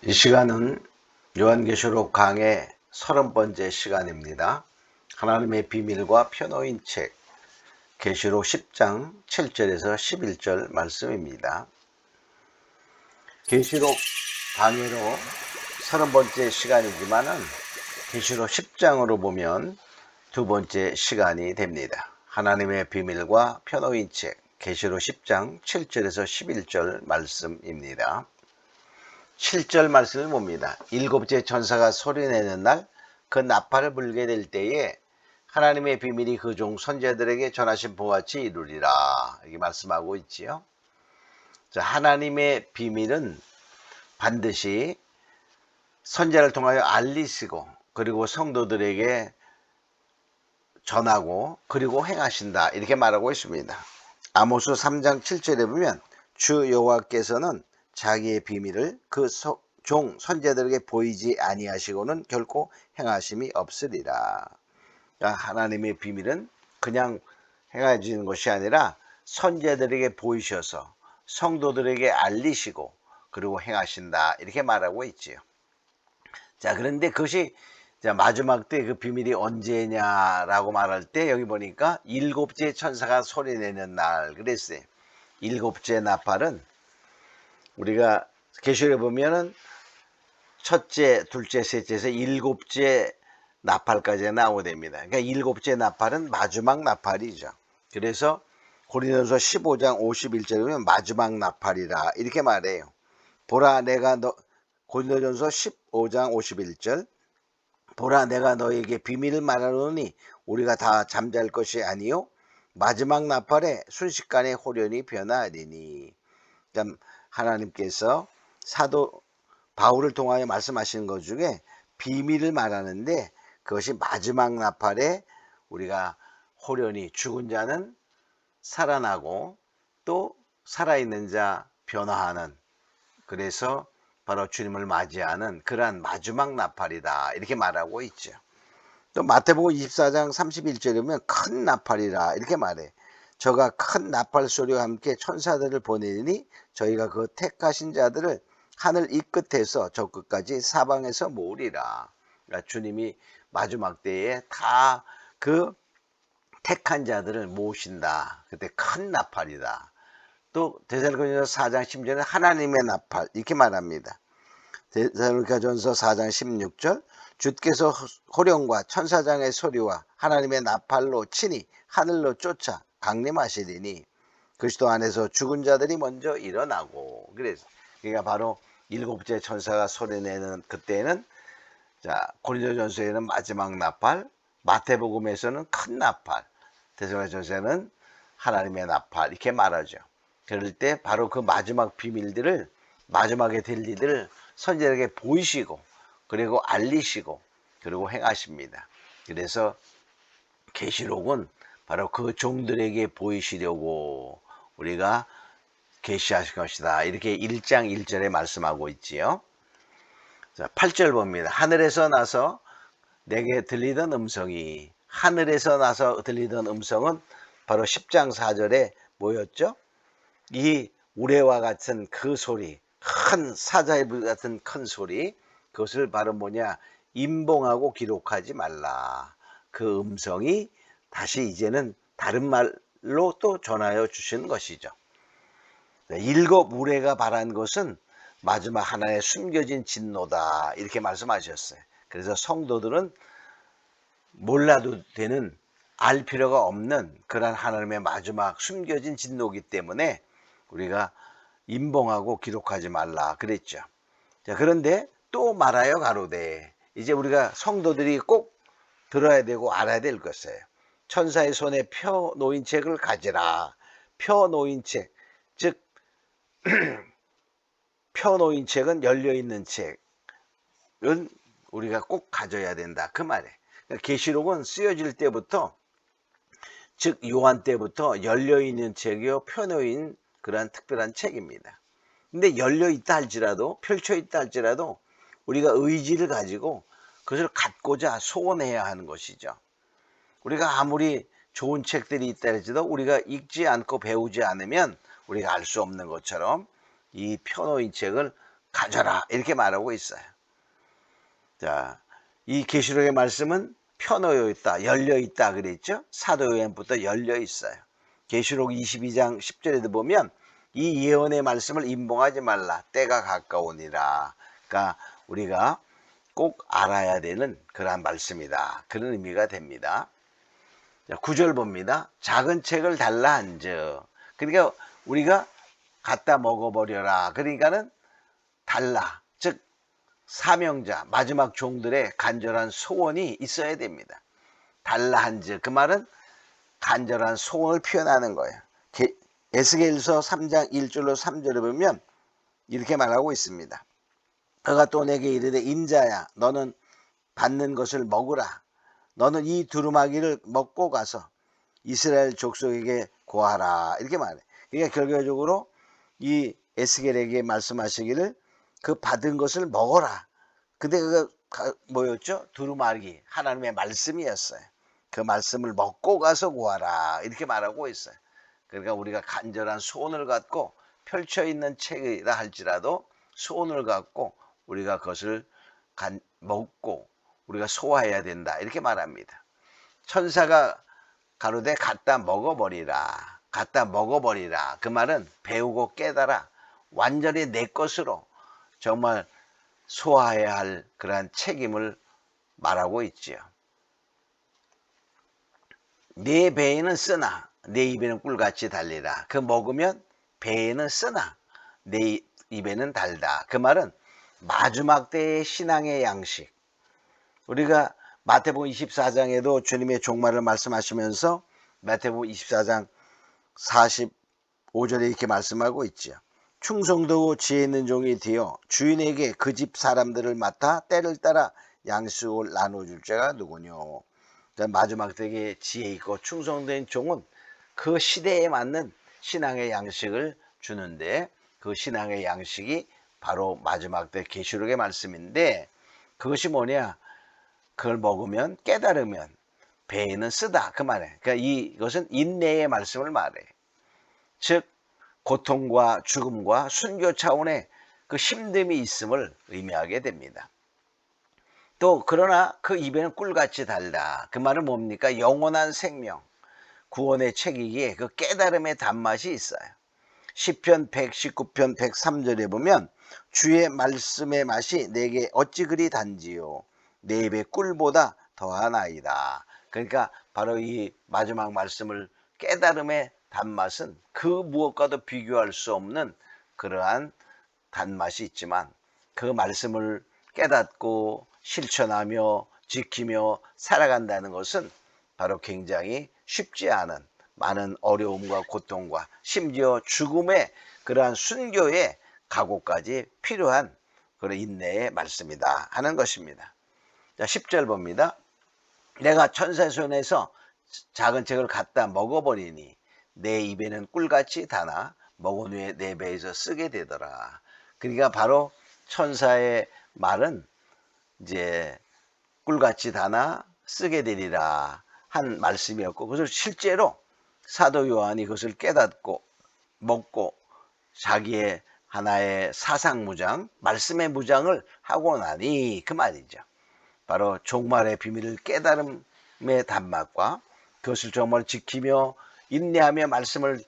이 시간은 요한계시록 강의 30번째 시간입니다. 하나님의 비밀과 펴놓인 책 계시록 10장 7절에서 11절 말씀입니다. 계시록 강의로 30번째 시간이지만은 계시록 10장으로 보면 두 번째 시간이 됩니다. 하나님의 비밀과 펴놓인 책 계시록 10장 7절에서 11절 말씀입니다. 7절 말씀을 봅니다. 일곱째 천사가 소리내는 날 그 나팔을 불게 될 때에 하나님의 비밀이 그 종 선지자들에게 전하신 바와 같이 이루리라. 이렇게 말씀하고 있지요. 자, 하나님의 비밀은 반드시 선지자를 통하여 알리시고 그리고 성도들에게 전하고 그리고 행하신다. 이렇게 말하고 있습니다. 아모스 3장 7절에 보면 주 여호와께서는 자기의 비밀을 그 종 선지자들에게 보이지 아니하시고는 결코 행하심이 없으리라. 그러니까 하나님의 비밀은 그냥 행해지는 것이 아니라 선지자들에게 보이셔서 성도들에게 알리시고 그리고 행하신다. 이렇게 말하고 있지요. 자, 그런데 그것이 마지막 때 그 비밀이 언제냐라고 말할 때 여기 보니까 일곱째 천사가 소리내는 날 그랬어요. 일곱째 나팔은 우리가 계시록에 보면은 첫째, 둘째, 셋째에서 일곱째 나팔까지 나오게 됩니다. 그러니까 일곱째 나팔은 마지막 나팔이죠. 그래서 고린도전서 15장 51절에 보면 마지막 나팔이라 이렇게 말해요. 보라 내가 고린도전서 15장 51절 보라 내가 너에게 비밀을 말하노니 우리가 다 잠잘 것이 아니요 마지막 나팔에 순식간에 호련히 변하리니. 그러니까 하나님께서 사도 바울을 통하여 말씀하시는 것 중에 비밀을 말하는데 그것이 마지막 나팔에 우리가 호련히 죽은 자는 살아나고 또 살아있는 자 변화하는, 그래서 바로 주님을 맞이하는 그러한 마지막 나팔이다 이렇게 말하고 있죠. 또 마태복음 24장 31절에 보면 큰 나팔이라 이렇게 말해. 저가 큰 나팔 소리와 함께 천사들을 보내니 저희가 그 택하신 자들을 하늘 이 끝에서 저 끝까지 사방에서 모으리라. 그러니까 주님이 마지막 때에 다 그 택한 자들을 모으신다. 그때 큰 나팔이다. 또 데살로니가전서 4장 10절에 하나님의 나팔 이렇게 말합니다. 데살로니가전서 4장 16절 주께서 호령과 천사장의 소리와 하나님의 나팔로 치니 하늘로 쫓아 강림하시리니 그리스도 안에서 죽은 자들이 먼저 일어나고. 그러니까 바로 일곱째 천사가 소리내는 그때는 고린도전서에는 마지막 나팔, 마태복음에서는 큰 나팔, 데살로니가전서에는 하나님의 나팔 이렇게 말하죠. 그럴 때 바로 그 마지막 비밀들을, 마지막에 될 일들을 선지자에게 보이시고 그리고 알리시고 그리고 행하십니다. 그래서 계시록은 바로 그 종들에게 보이시려고 우리가 계시하신 것이다. 이렇게 1장 1절에 말씀하고 있지요. 자, 8절 봅니다. 하늘에서 나서 내게 들리던 음성이, 하늘에서 나서 들리던 음성은 바로 10장 4절에 뭐였죠? 이 우레와 같은 그 소리, 큰 사자의 불 같은 큰 소리, 그것을 바로 뭐냐? 임봉하고 기록하지 말라. 그 음성이 다시 이제는 다른 말로 또 전하여 주시는 것이죠. 일곱 우레가 바란 것은 마지막 하나의 숨겨진 진노다 이렇게 말씀하셨어요. 그래서 성도들은 몰라도 되는, 알 필요가 없는 그런 하나님의 마지막 숨겨진 진노이기 때문에 우리가 임봉하고 기록하지 말라 그랬죠. 자, 그런데 또 말하여 가로되, 이제 우리가 성도들이 꼭 들어야 되고 알아야 될 것이에요. 천사의 손에 펴 놓인 책을 가지라. 펴 놓인 책, 즉 펴 놓인 책은 열려 있는 책은 우리가 꼭 가져야 된다 그 말이에요. 계시록은 쓰여질 때부터, 즉 요한 때부터 열려 있는 책이요 펴 놓인 그러한 특별한 책입니다. 근데 열려 있다 할지라도, 펼쳐 있다 할지라도 우리가 의지를 가지고 그것을 갖고자 소원해야 하는 것이죠. 우리가 아무리 좋은 책들이 있다 할지라도 우리가 읽지 않고 배우지 않으면 우리가 알 수 없는 것처럼 이 펴놓인 책을 가져라 이렇게 말하고 있어요. 자, 이 계시록의 말씀은 펴놓여 있다, 열려 있다 그랬죠. 사도 요한부터 열려 있어요. 계시록 22장 10절에도 보면 이 예언의 말씀을 임봉하지 말라, 때가 가까우니라. 그러니까 우리가 꼭 알아야 되는 그러한 말씀이다, 그런 의미가 됩니다. 9절 봅니다. 작은 책을 달라 한즉, 그러니까 우리가 갖다 먹어버려라, 그러니까는 달라, 즉 사명자 마지막 종들의 간절한 소원이 있어야 됩니다. 달라 한즉, 그 말은 간절한 소원을 표현하는 거예요. 에스겔서 3장 1절로 3절에 보면 이렇게 말하고 있습니다. 그가 또 내게 이르되 인자야, 너는 받는 것을 먹으라. 너는 이 두루마기를 먹고 가서 이스라엘 족속에게 고하라, 이렇게 말해. 그러니까 결과적으로 이 에스겔에게 말씀하시기를 그 받은 것을 먹어라. 근데 그가 뭐였죠? 두루마기, 하나님의 말씀이었어요. 그 말씀을 먹고 가서 구하라, 이렇게 말하고 있어요. 그러니까 우리가 간절한 소원을 갖고 펼쳐있는 책이라 할지라도 소원을 갖고 우리가 그것을 먹고 우리가 소화해야 된다, 이렇게 말합니다. 천사가 가로되 갖다 먹어버리라, 갖다 먹어버리라. 그 말은 배우고 깨달아 완전히 내 것으로 정말 소화해야 할 그러한 책임을 말하고 있지요. 내 배에는 쓰나 내 입에는 꿀같이 달리라. 그 먹으면 배에는 쓰나 내 입에는 달다. 그 말은 마지막 때의 신앙의 양식. 우리가 마태복음 24장에도 주님의 종말을 말씀하시면서 마태복음 24장 45절에 이렇게 말씀하고 있죠. 충성되고 지혜 있는 종이 되어 주인에게 그 집 사람들을 맡아 때를 따라 양식을 나눠줄 자가 누구뇨. 마지막 때에 지혜 있고 충성된 종은 그 시대에 맞는 신앙의 양식을 주는데, 그 신앙의 양식이 바로 마지막 때 계시록의 말씀인데, 그것이 뭐냐, 그걸 먹으면 깨달으면 배에는 쓰다, 그 말이에요. 그러니까 이것은 인내의 말씀을 말해. 즉 고통과 죽음과 순교 차원의 그 힘듦이 있음을 의미하게 됩니다. 또 그러나 그 입에는 꿀같이 달다. 그 말은 뭡니까? 영원한 생명, 구원의 책이기에 그 깨달음의 단맛이 있어요. 시편 119편 103절에 보면 주의 말씀의 맛이 내게 어찌 그리 단지요, 내 입에 꿀보다 더하나이다. 그러니까 바로 이 마지막 말씀을 깨달음의 단맛은 그 무엇과도 비교할 수 없는 그러한 단맛이 있지만, 그 말씀을 깨닫고 실천하며 지키며 살아간다는 것은 바로 굉장히 쉽지 않은 많은 어려움과 고통과 심지어 죽음의 그러한 순교의 각오까지 필요한 그런 인내의 말씀이다 하는 것입니다. 자, 10절 봅니다. 내가 천사의 손에서 작은 책을 갖다 먹어버리니 내 입에는 꿀같이 다나 먹은 후에 내 배에서 쓰게 되더라. 그러니까 바로 천사의 말은 이제 꿀같이 다나 쓰게 되리라 한 말씀이었고, 그것을 실제로 사도 요한이 그것을 깨닫고 먹고 자기의 하나의 사상무장, 말씀의 무장을 하고 나니 그 말이죠. 바로 종말의 비밀을 깨달음의 단맛과 그것을 정말 지키며 인내하며 말씀을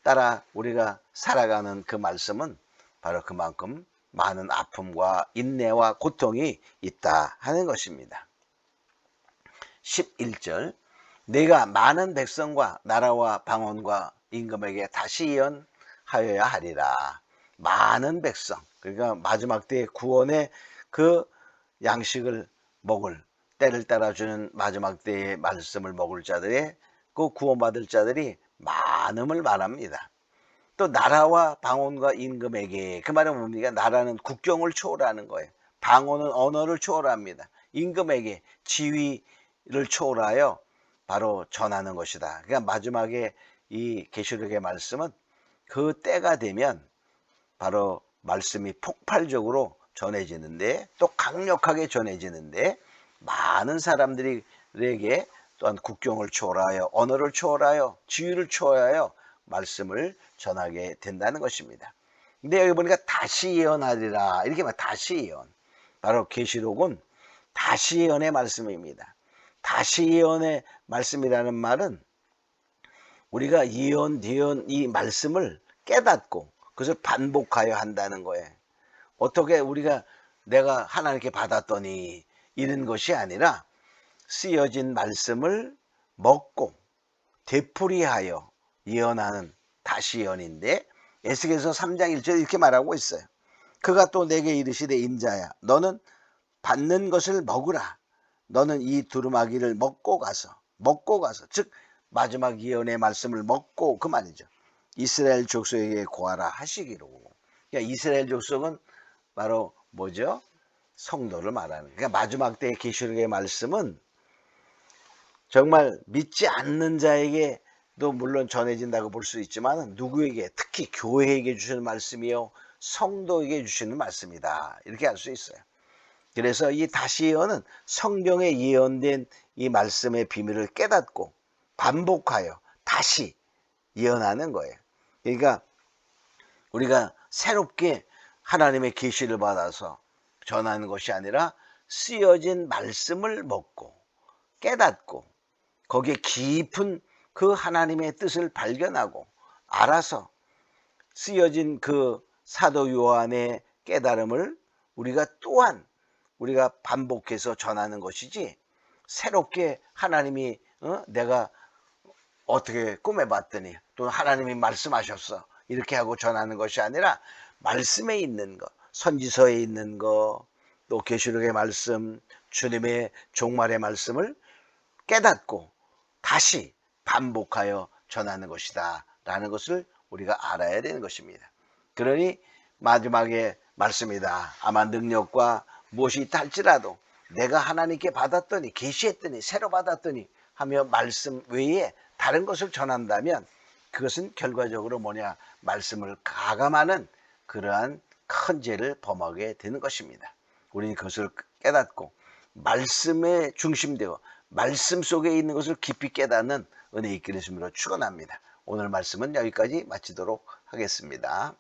따라 우리가 살아가는 그 말씀은 바로 그만큼 많은 아픔과 인내와 고통이 있다 하는 것입니다. 11절 내가 많은 백성과 나라와 방언과 임금에게 다시 예언하여야 하리라. 많은 백성, 그러니까 마지막 때의 구원의 그 양식을 먹을, 때를 따라주는 마지막 때의 말씀을 먹을 자들의 그 구원받을 자들이 많음을 말합니다. 또 나라와 방언과 임금에게, 그 말은 뭡니까? 나라는 국경을 초월하는 거예요. 방언은 언어를 초월합니다. 임금에게 지위를 초월하여 바로 전하는 것이다. 그러니까 마지막에 이 계시록의 말씀은 그 때가 되면 바로 말씀이 폭발적으로 전해지는데, 또 강력하게 전해지는데, 많은 사람들에게 또한 국경을 초월하여 언어를 초월하여 지위를 초월하여 말씀을 전하게 된다는 것입니다. 근데 여기 보니까 다시 예언하리라 이렇게 말 다시 예언. 바로 계시록은 다시 예언의 말씀입니다. 다시 예언의 말씀이라는 말은 우리가 예언되은 이 말씀을 깨닫고 그것을 반복하여 한다는 거예요. 어떻게 우리가 내가 하나님께 받았더니 이런 것이 아니라 쓰여진 말씀을 먹고 되풀이하여 예언하는 다시 예언인데, 에스겔서 3장 1절에 이렇게 말하고 있어요. 그가 또 내게 이르시되 인자야 너는 받는 것을 먹으라. 너는 이 두루마기를 먹고 가서 즉 마지막 예언의 말씀을 먹고 그 말이죠. 이스라엘 족속에게 고하라 하시기로. 그러니까 이스라엘 족속은 바로 뭐죠? 성도를 말하는. 그러니까 마지막 때의 계시록의 말씀은 정말 믿지 않는 자에게도 물론 전해진다고 볼 수 있지만 누구에게, 특히 교회에게 주시는 말씀이요 성도에게 주시는 말씀이다 이렇게 알 수 있어요. 그래서 이 다시 예언은 성경에 예언된 이 말씀의 비밀을 깨닫고 반복하여 다시 예언하는 거예요. 그러니까 우리가 새롭게 하나님의 계시를 받아서 전하는 것이 아니라 쓰여진 말씀을 먹고 깨닫고 거기에 깊은 그 하나님의 뜻을 발견하고 알아서 쓰여진 그 사도 요한의 깨달음을 우리가 또한 우리가 반복해서 전하는 것이지, 새롭게 하나님이 내가 어떻게 꿈에 봤더니 또 하나님이 말씀하셨어 이렇게 하고 전하는 것이 아니라 말씀에 있는 것, 선지서에 있는 것, 또 계시록의 말씀, 주님의 종말의 말씀을 깨닫고 다시 반복하여 전하는 것이다 라는 것을 우리가 알아야 되는 것입니다. 그러니 마지막에 말씀이다. 아마 능력과 무엇이 있다 할지라도 내가 하나님께 받았더니, 계시했더니, 새로 받았더니 하며 말씀 외에 다른 것을 전한다면 그것은 결과적으로 뭐냐, 말씀을 가감하는 그러한 큰 죄를 범하게 되는 것입니다. 우리는 그것을 깨닫고 말씀에 중심되어 말씀 속에 있는 것을 깊이 깨닫는 은혜 있기를 주님으로 축원합니다. 오늘 말씀은 여기까지 마치도록 하겠습니다.